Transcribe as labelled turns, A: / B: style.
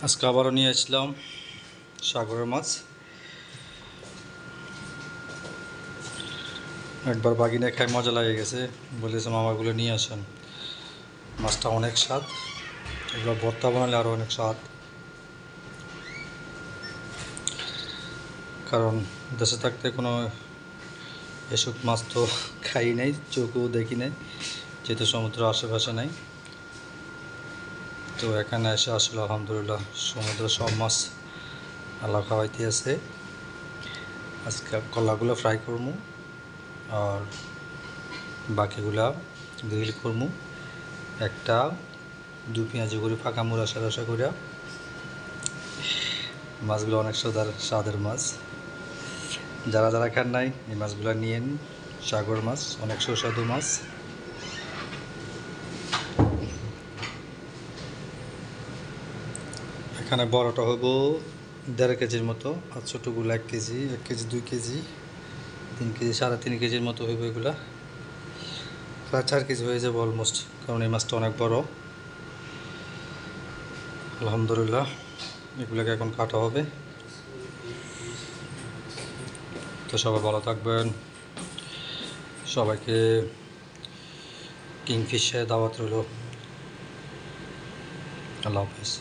A: আজকে আবারও নিয়ে আসলাম সাগরের মাছ। একবার বাগিনে খাই মজা লাগে গেছে, বলেছে মামাগুলো নিয়ে আসেন। মাছটা অনেক স্বাদ, এগুলো ভর্তা বানালে আরও অনেক স্বাদ। কারণ দেশে থাকতে কোনো এসব মাছ তো খাই নাই, চোখেও দেখি নাই, যেহেতু সমুদ্র আশেপাশে নাই। তো এখানে এসে আসলে আলহামদুলিল্লাহ সমুদ্রের সব মাছ আল্লাহ খাওয়াইতে আছে। আজকে কলাগুলো ফ্রাই করবো আর বাকিগুলা গ্রিল করবো। একটা দু পেঁয়াজি করে ফাঁকা মুড়া সাদা করে। মাছগুলো অনেক স্বাদের মাছ, যারা যারা খান নাই এই মাছগুলো নিয়েন। সাগর মাছ অনেক সুস্বাদু মাছ। এখানে বড়টা হবো 1.5 কেজির মতো, আর ছোটোগুলো 1 কেজি, 1 কেজি 2 কেজি 3 কেজি 3.5 কেজির মতো হইব। এগুলা প্রায় 4 কেজি হয়ে যাবে অলমোস্ট, কারণ এই মাছটা অনেক বড়। আলহামদুলিল্লাহ এগুলোকে এখন কাটা হবে। তো সবাই ভালো থাকবেন, সবাইকে কিংফিশে দাওয়াত রইল। আল্লাহ হাফেজ।